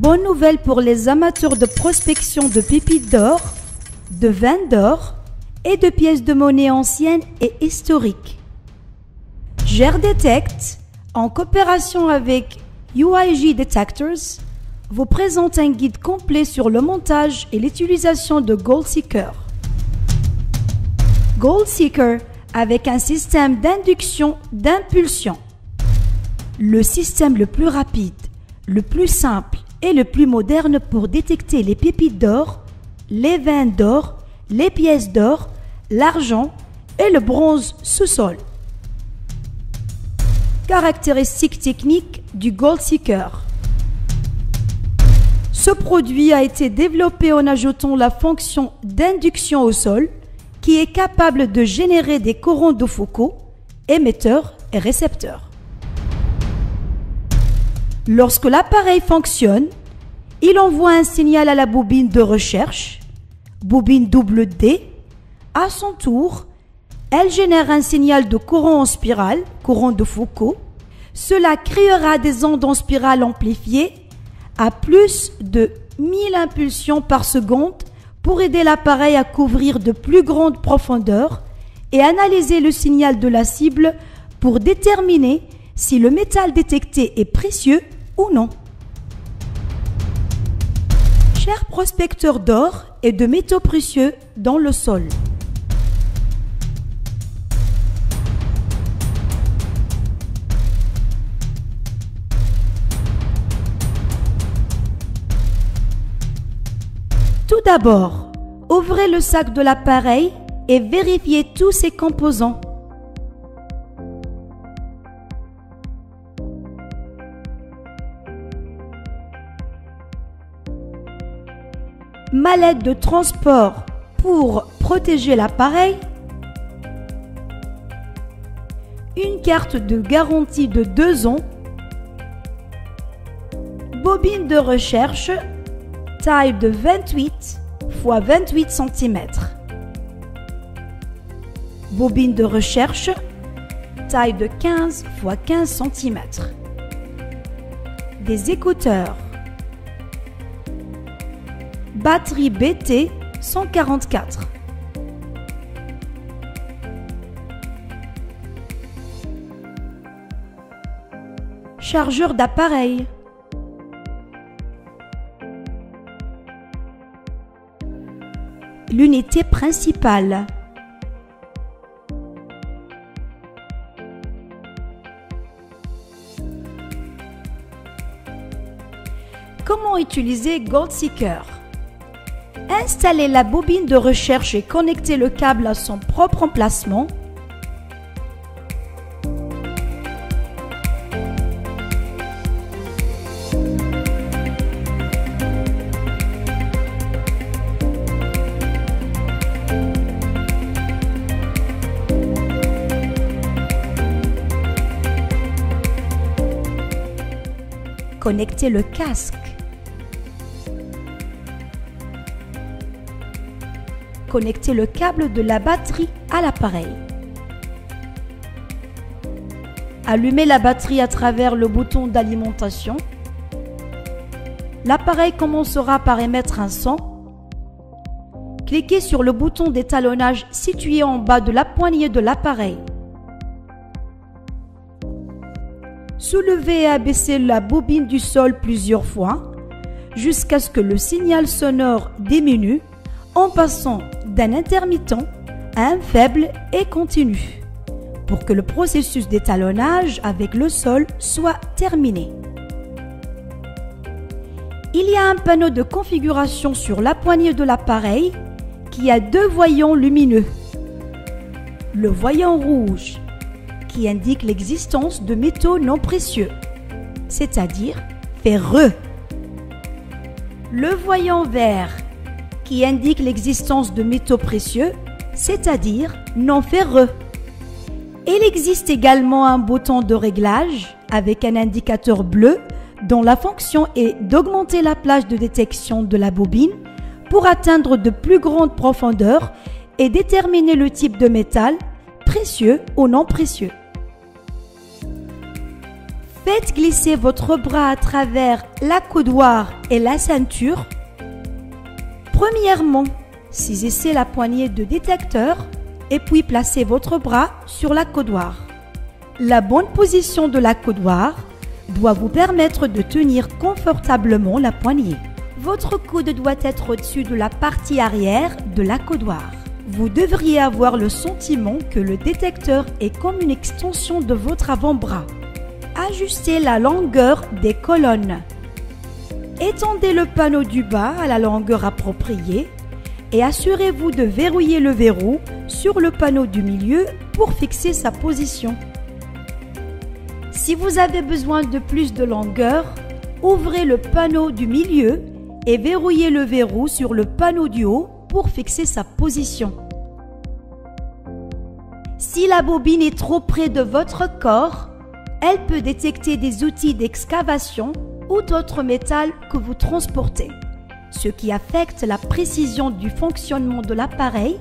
Bonne nouvelle pour les amateurs de prospection de pépites d'or, de vin d'or et de pièces de monnaie anciennes et historiques. GERDetect, en coopération avec UIG Detectors, vous présente un guide complet sur le montage et l'utilisation de GoldSeeker. GoldSeeker avec un système d'induction d'impulsion. Le système le plus rapide, le plus simple et le plus moderne pour détecter les pépites d'or, les vins d'or, les pièces d'or, l'argent et le bronze sous-sol. Caractéristiques techniques du GoldSeeker. Ce produit a été développé en ajoutant la fonction d'induction au sol qui est capable de générer des courants de Foucault, émetteurs et récepteurs. Lorsque l'appareil fonctionne, il envoie un signal à la bobine de recherche, bobine double D. À son tour, elle génère un signal de courant en spirale, courant de Foucault. Cela créera des ondes en spirale amplifiées à plus de 1000 impulsions par seconde pour aider l'appareil à couvrir de plus grandes profondeurs et analyser le signal de la cible pour déterminer si le métal détecté est précieux ou non. Chers prospecteurs d'or et de métaux précieux dans le sol, tout d'abord, ouvrez le sac de l'appareil et vérifiez tous ses composants. Mallette de transport pour protéger l'appareil. Une carte de garantie de 2 ans. Bobine de recherche, taille de 28 x 28 cm. Bobine de recherche, taille de 15 x 15 cm. Des écouteurs. Batterie BT 144. Chargeur d'appareil. L'unité principale. Comment utiliser GoldSeeker? Installez la bobine de recherche et connectez le câble à son propre emplacement. Connectez le casque. Connectez le câble de la batterie à l'appareil. Allumez la batterie à travers le bouton d'alimentation. L'appareil commencera par émettre un son. Cliquez sur le bouton d'étalonnage situé en bas de la poignée de l'appareil. Soulevez et abaissez la bobine du sol plusieurs fois jusqu'à ce que le signal sonore diminue en passant d'un intermittent à un faible et continu pour que le processus d'étalonnage avec le sol soit terminé. Il y a un panneau de configuration sur la poignée de l'appareil qui a 2 voyants lumineux. Le voyant rouge qui indique l'existence de métaux non précieux, c'est-à-dire ferreux. Le voyant vert qui indique l'existence de métaux précieux, c'est-à-dire non ferreux. Il existe également un bouton de réglage avec un indicateur bleu dont la fonction est d'augmenter la plage de détection de la bobine pour atteindre de plus grandes profondeurs et déterminer le type de métal, précieux ou non précieux. Faites glisser votre bras à travers l'accoudoir et la ceinture. Premièrement, saisissez la poignée de détecteur et puis placez votre bras sur l'accoudoir. La bonne position de l'accoudoir doit vous permettre de tenir confortablement la poignée. Votre coude doit être au-dessus de la partie arrière de l'accoudoir. Vous devriez avoir le sentiment que le détecteur est comme une extension de votre avant-bras. Ajustez la longueur des colonnes. Étendez le panneau du bas à la longueur appropriée et assurez-vous de verrouiller le verrou sur le panneau du milieu pour fixer sa position. Si vous avez besoin de plus de longueur, ouvrez le panneau du milieu et verrouillez le verrou sur le panneau du haut pour fixer sa position. Si la bobine est trop près de votre corps, elle peut détecter des outils d'excavation ou d'autres métals que vous transportez, ce qui affecte la précision du fonctionnement de l'appareil.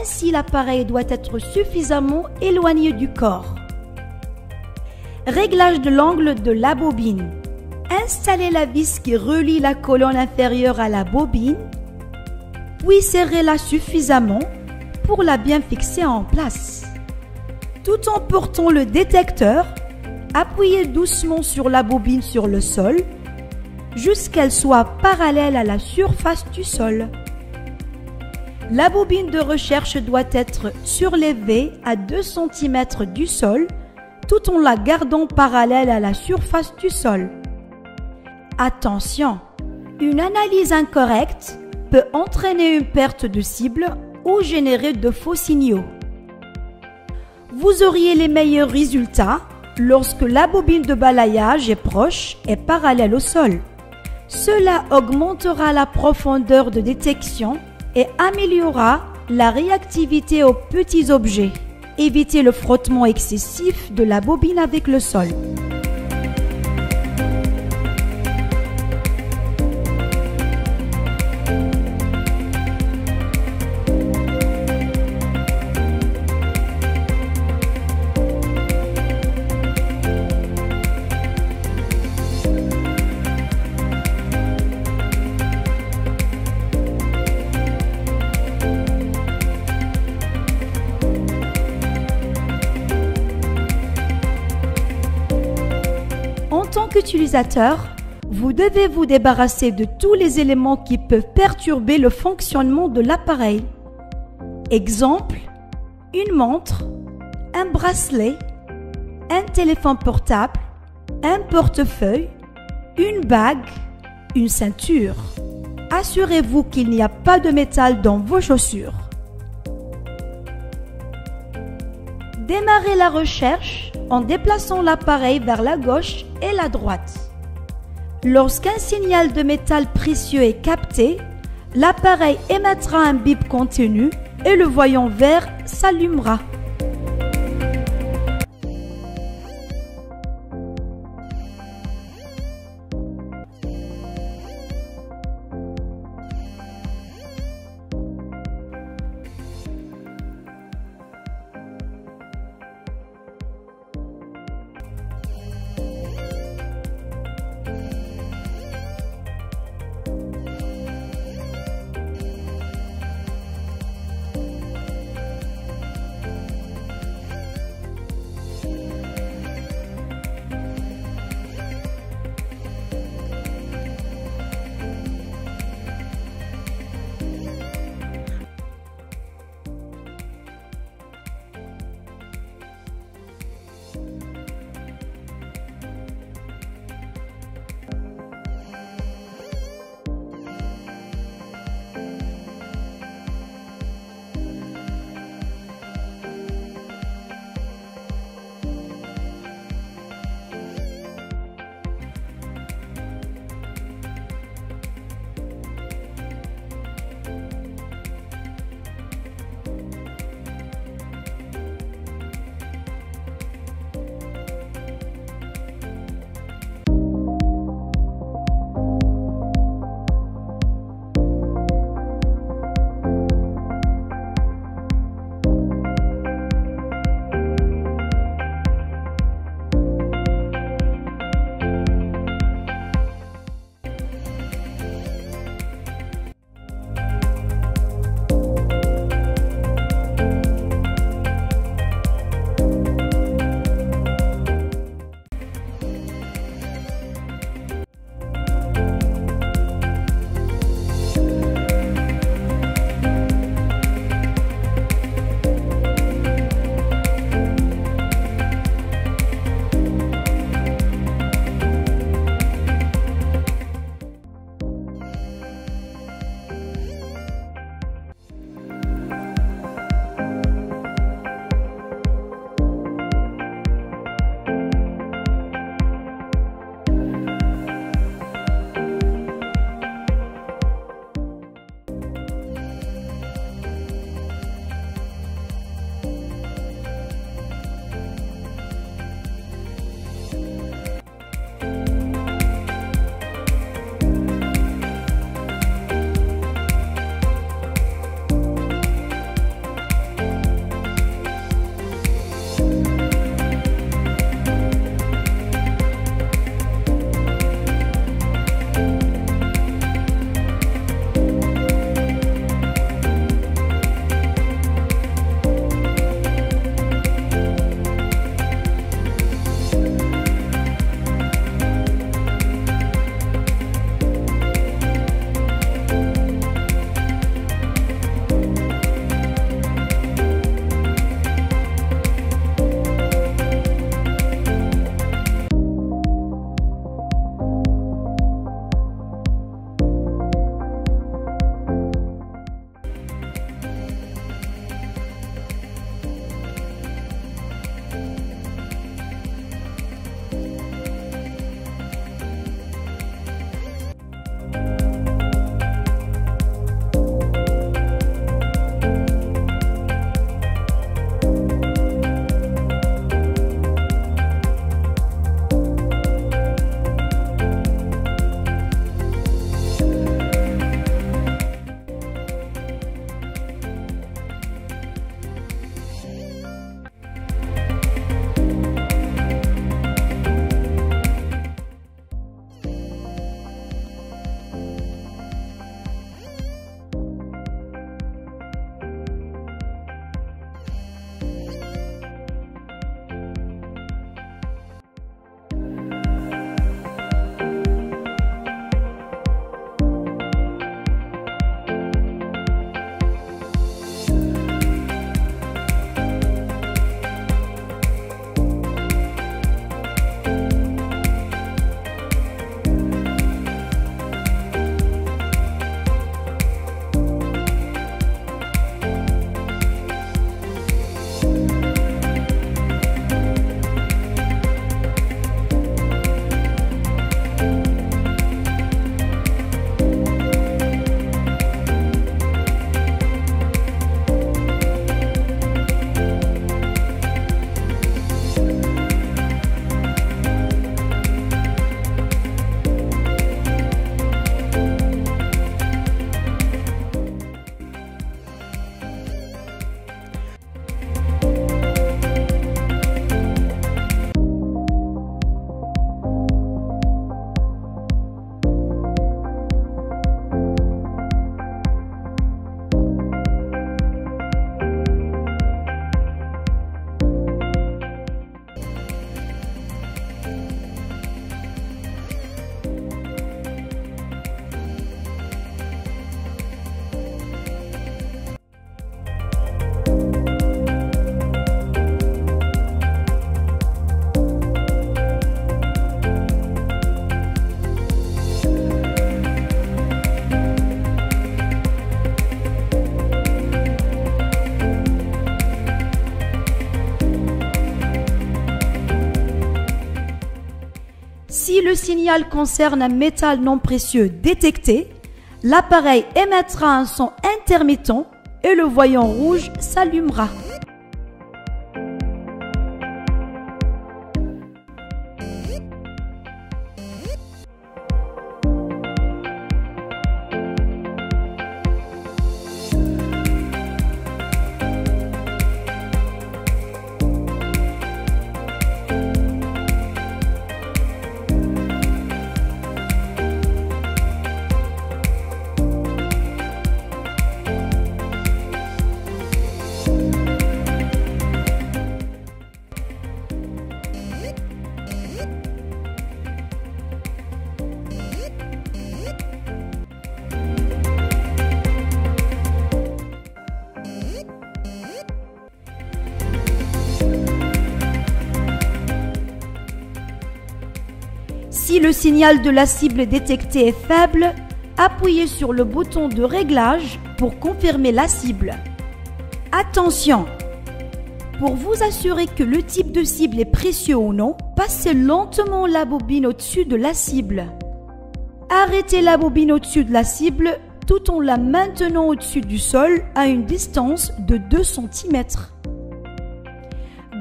Ainsi, l'appareil doit être suffisamment éloigné du corps. Réglage de l'angle de la bobine. Installez la vis qui relie la colonne inférieure à la bobine, puis serrez-la suffisamment pour la bien fixer en place. Tout en portant le détecteur, appuyez doucement sur la bobine sur le sol jusqu'à qu'elle soit parallèle à la surface du sol. La bobine de recherche doit être surlevée à 2 cm du sol tout en la gardant parallèle à la surface du sol. Attention, une analyse incorrecte peut entraîner une perte de cible ou générer de faux signaux. Vous auriez les meilleurs résultats lorsque la bobine de balayage est proche et parallèle au sol. Cela augmentera la profondeur de détection et améliorera la réactivité aux petits objets. Évitez le frottement excessif de la bobine avec le sol. En tant qu'utilisateur, vous devez vous débarrasser de tous les éléments qui peuvent perturber le fonctionnement de l'appareil. Exemple, une montre, un bracelet, un téléphone portable, un portefeuille, une bague, une ceinture. Assurez-vous qu'il n'y a pas de métal dans vos chaussures. Démarrez la recherche en déplaçant l'appareil vers la gauche et la droite. Lorsqu'un signal de métal précieux est capté, l'appareil émettra un bip continu et le voyant vert s'allumera. Si le signal concerne un métal non précieux détecté, l'appareil émettra un son intermittent et le voyant rouge s'allumera. Si le signal de la cible détectée est faible, appuyez sur le bouton de réglage pour confirmer la cible. Attention! Pour vous assurer que le type de cible est précieux ou non, passez lentement la bobine au-dessus de la cible. Arrêtez la bobine au-dessus de la cible tout en la maintenant au-dessus du sol à une distance de 2 cm.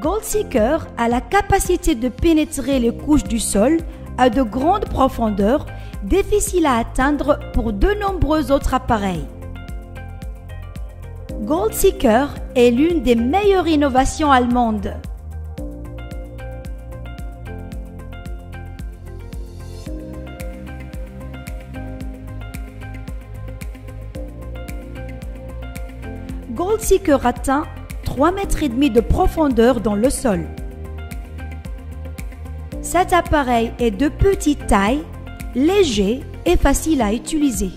Gold Seeker a la capacité de pénétrer les couches du sol à de grandes profondeurs, difficiles à atteindre pour de nombreux autres appareils. Gold Seeker est l'une des meilleures innovations allemandes. Gold Seeker atteint 3,5 mètres de profondeur dans le sol. Cet appareil est de petite taille, léger et facile à utiliser.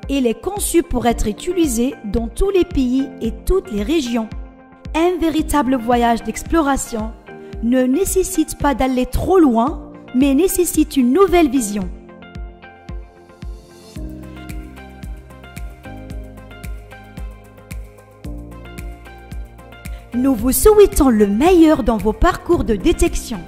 Il est conçu pour être utilisé dans tous les pays et toutes les régions. Un véritable voyage d'exploration ne nécessite pas d'aller trop loin, mais nécessite une nouvelle vision. Nous vous souhaitons le meilleur dans vos parcours de détection.